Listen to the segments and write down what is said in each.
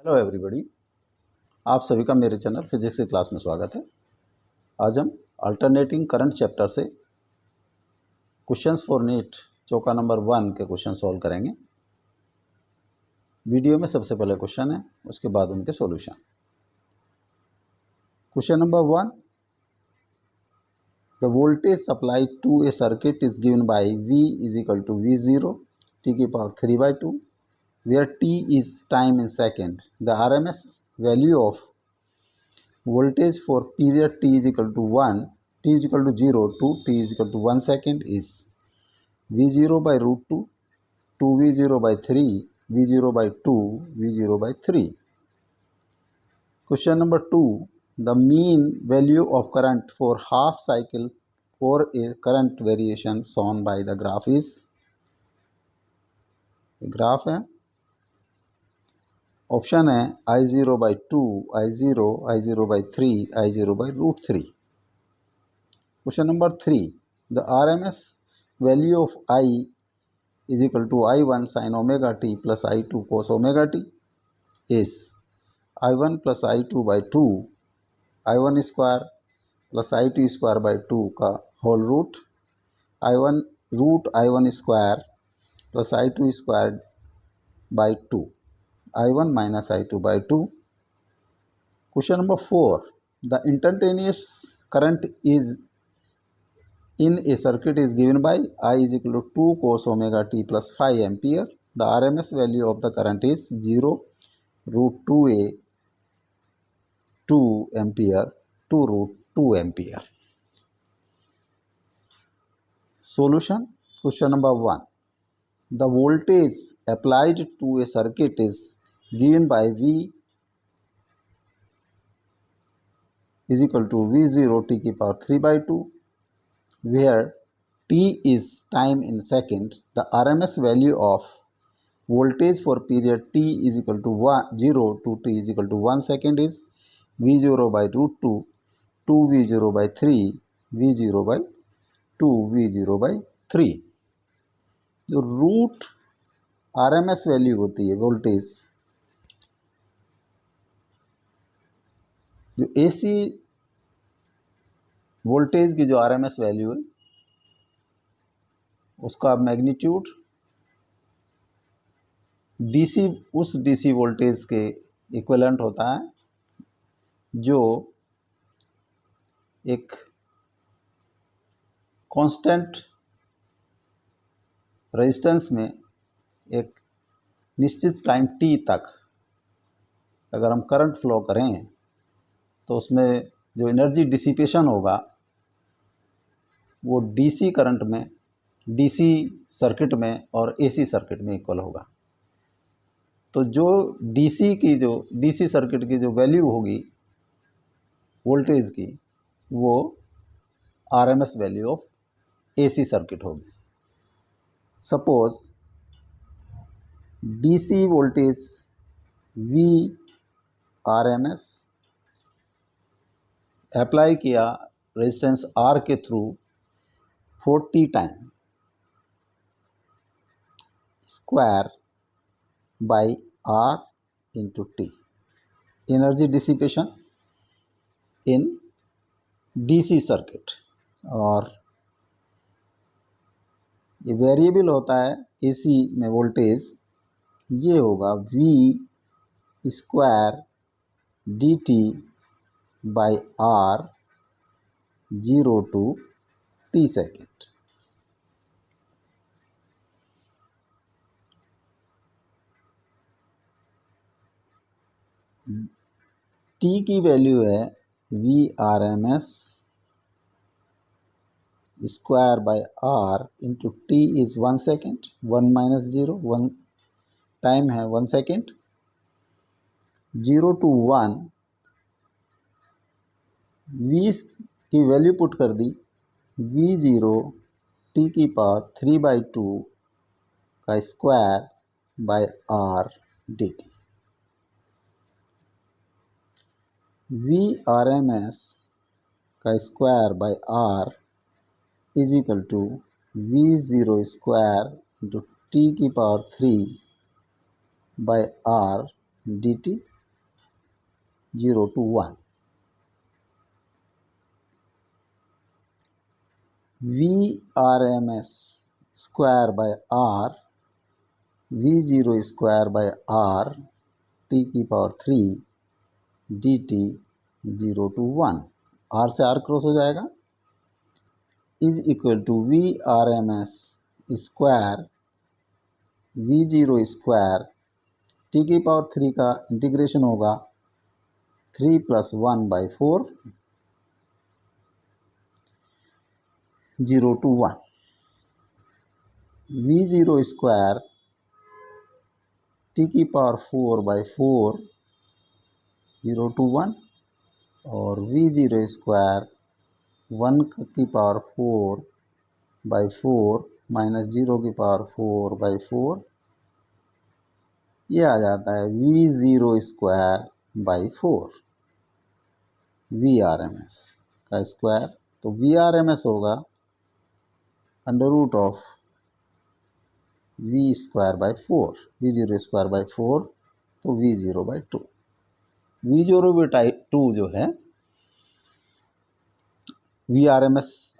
Hello everybody, आप सभी का मेरे चैनल फिजिक्स की क्लास में स्वागत है। आज हम अल्टरनेटिंग करंट चैप्टर से क्वेश्चंस फॉर नीट चौका नंबर 1 के क्वेश्चन सॉल्व करेंगे। वीडियो में सबसे पहले क्वेश्चन है, उसके बाद उनके solution. Question number 1, the voltage supply to a circuit is given by V is equal to V0 t की power 3/2 where t is time in second. The RMS value of voltage for period t is equal to 1, t is equal to 0 to t is equal to 1 second is V0 by root 2, 2V0 by 3, V0 by 2, V0 by 3. Question number 2, the mean value of current for half cycle for a current variation shown by the graph is, graph है, option है I0 by 2, I0, I0 by 3, I0 by root 3. Question number 3, the RMS value of I is equal to I1 sin omega t plus I2 cos omega t is I1 plus I2 by 2, I1 square plus I2 square by 2 का whole root, I1 root I1 square plus I2 square by 2, I1 minus I2 by 2. Question number 4, the instantaneous current is in a circuit is given by I is equal to 2 cos omega t plus 5 ampere. The RMS value of the current is 0 root 2a 2 ampere to root 2 ampere. Solution. Question number 1, the voltage applied to a circuit is given by V is equal to V0 t की power 3/2 where t is time in second. The RMS value of voltage for period t is equal to 0 to t is equal to 1 second is V0 by root 2, 2V0 by 3, V0 by 2, V0 by 3. जो root RMS value होती है voltage, जो AC voltage की जो RMS value है उसका magnitude DC उस DC voltage के इक्विवेलेंट होता है जो एक कांस्टेंट रेजिस्टेंस में एक निश्चित टाइम t तक अगर हम करंट फ्लो करें तो उसमें जो एनर्जी डिसिपेशन होगा वो DC करंट में, DC सर्किट में और AC सर्किट में इक्वल होगा। तो जो DC सर्किट की जो वैल्यू होगी वोल्टेज की, वो RMS value of AC circuit होगी। Suppose DC voltage V RMS apply किया रेजिस्टेंस R के through 40 time square by R into T, energy dissipation in DC circuit. और ये वेरिएबल होता है AC में वोल्टेज, ये होगा V square DT by R 0 to T second. T की वैल्यू है V RMS square by R into T is 1 second, 1 minus 0, 1 time है 1 सेकेंड, 0 to 1 V की वैल्यू पुट कर दी, V0 T की पावर 3/2 का square by R dt। V RMS का square by R is equal to V0 square into T की power 3 bye R dt। 0 to 1. Vrms square by r, v0 square by r t की power 3 dt 0 to 1, r से r cross हो जाएगा, is equal to Vrms square v0 square t की power 3 का integration होगा 3 + 1 by 4 0 to 1, v0 square t की power 4 by 4 0 to 1 और v0 square 1 की पावर 4 by 4 माइनस 0 की पावर 4 by 4, ये आ जाता है v0 स्क्वायर बाई 4 Vrms का स्क्वायर। तो Vrms होगा under root of v square by 4, v0 square by 4, तो v0 बाई 2। v0 बाई 2 जो है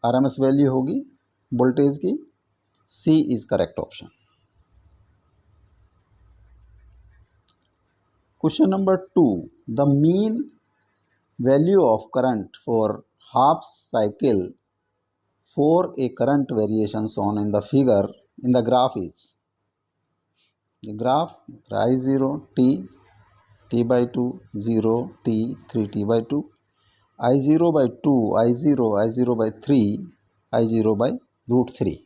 RMS वैल्यू होगी वोल्टेज की। C is correct option. Question number 2, the mean value of current for half cycle for a current variation shown in the figure in the graph is, the graph I0 t by 2 0 t 3t by 2 I0 by 2 I0 by 3 I0 by root 3।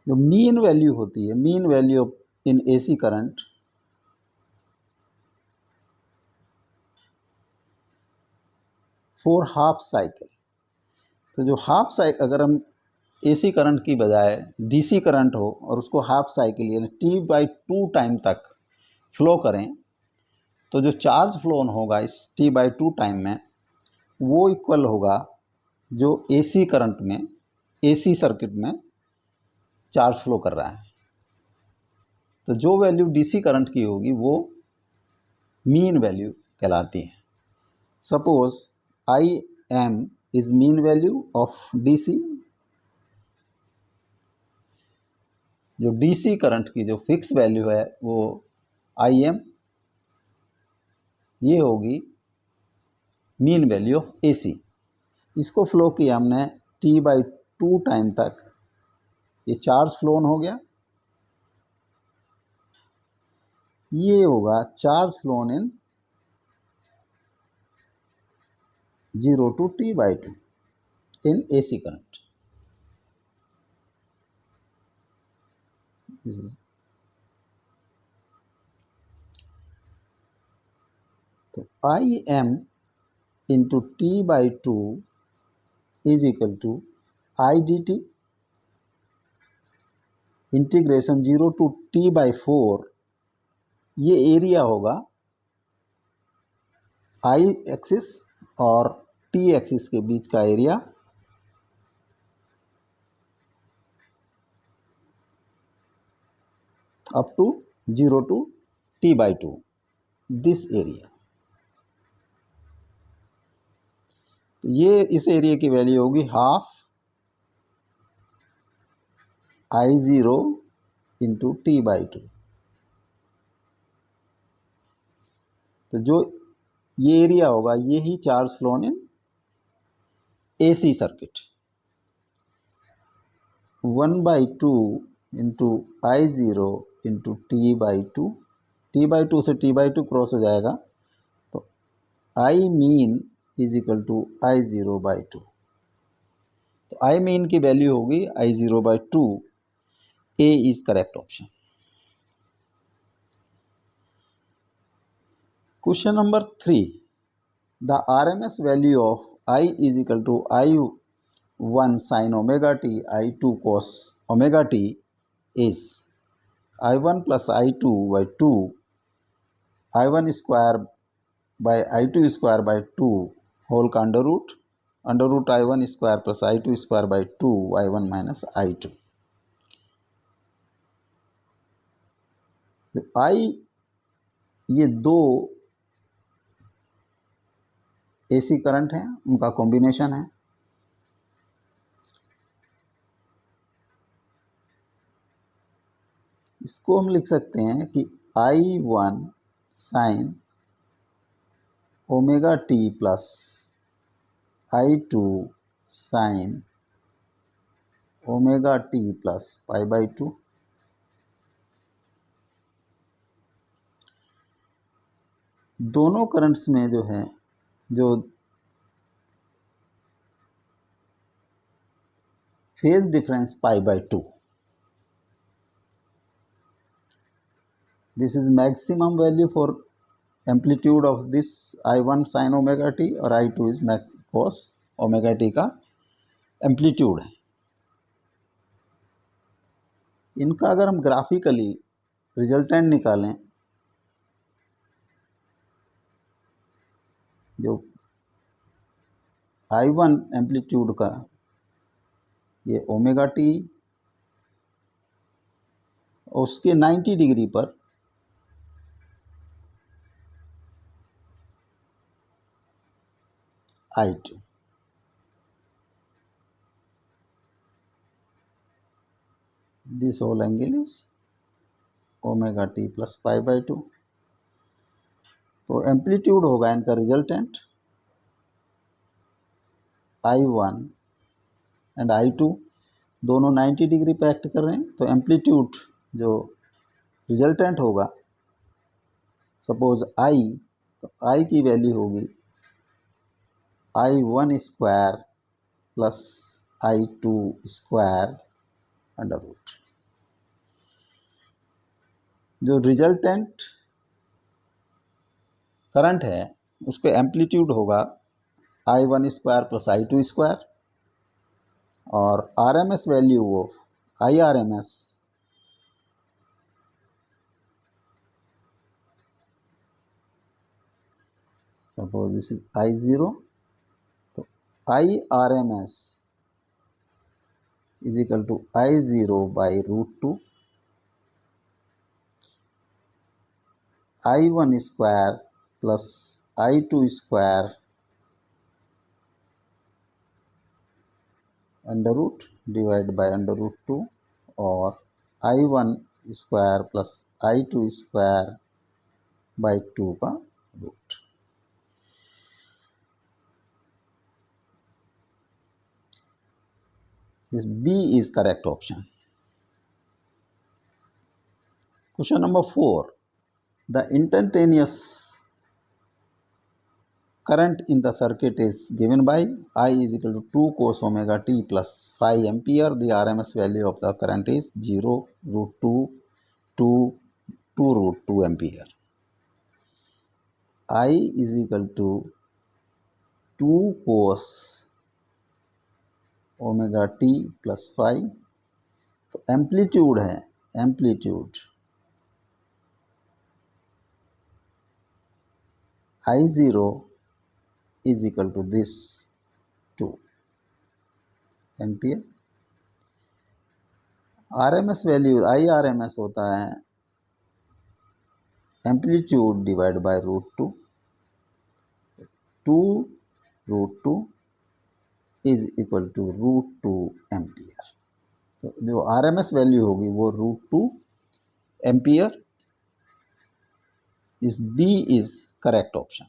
जो mean value होती है, mean value in AC current for half cycle, तो जो half cycle अगर हम AC current की बजाय DC current हो और उसको हाफ साइकिल यानी t/2 टाइम तक फ्लो करें, तो जो चार्ज फ्लो होगा इस t/2 टाइम में वो इक्वल होगा जो एसी करंट में, एसी सर्किट में चार्ज फ्लो कर रहा है। तो जो वैल्यू डीसी करंट की होगी वो मीन वैल्यू कहलाती है। Suppose IM is mean value of DC, जो डीसी करंट की जो फिक्स वैल्यू है वो IM, ये होगी मीन वैल्यू ऑफ एसी। इसको फ्लो किया हमने t/2 टाइम तक, ये चार्ज फ्लोन हो गया, ये होगा charge flown in 0 to t/2 in AC current. तो IM into t/2 is equal to IDT integration 0 to t/4, ये एरिया होगा I एक्सिस और T एक्सिस के बीच का area, up to 0 to t/2 this area. तो ये इस एरिया की वैल्यू होगी हाफ I0 इंटू t/2। तो जो ये एरिया होगा ये ही charge flown in AC circuit. 1/2 into I0 into t/2, t/2 से t/2 क्रॉस हो जाएगा, तो I mean is equal to I0/2। तो I मीन की वैल्यू होगी I0/2। A is correct option. Question number 3, the RMS value of I is equal to I1 sin omega t I2 cos omega t is I1 plus I2 by 2 I1 square by I2 square by 2 whole का under root I1 square plus I2 square by 2 I1 minus I2। I ये दो AC current हैं, उनका combination है। इसको हम लिख सकते हैं कि I1 sine omega T plus I2 sine omega T plus π/2। दोनों करंट्स में जो है जो phase difference π/2, this is maximum value for amplitude of this I1 sine omega t और I2 is cos omega t का एम्पलीट्यूड है। इनका अगर हम ग्राफिकली रिजल्टेंट निकालें, जो I1 एम्पलीट्यूड का ये ओमेगा टी, उसके 90 डिग्री पर I2, this whole angle is omega T plus π/2। तो एम्पलीट्यूड होगा इनका रिजल्टेंट I1 एंड I2 दोनों 90 डिग्री पे एक्ट कर रहे हैं, तो एम्पलीट्यूड जो रिजल्टेंट होगा, सपोज I, तो I की वैल्यू होगी I1 square plus I2 square under root. जो रिजल्टेंट करंट है उसके एम्पलीट्यूड होगा I1 square plus I2 square, और RMS value of IRMS suppose this is I0, तो IRMS is equal to I0 by √2 I1 square plus I2 square under root divide by under root 2, और I1 square plus I2 square by 2 का root. This B is correct option. Question number 4. The instantaneous current in the circuit is given by I is equal to 2 cos omega t plus 5 ampere. The RMS value of the current is 0 √2 to 2 √2 ampere. I is equal to 2 cos omega T plus 5, तो amplitude है, amplitude I0 is equal to this 2 ampere. RMS value IRMS होता है amplitude divide by √2, 2 √2 is equal to √2 ampere. तो जो RMS value होगी वो √2 ampere. This B is correct option.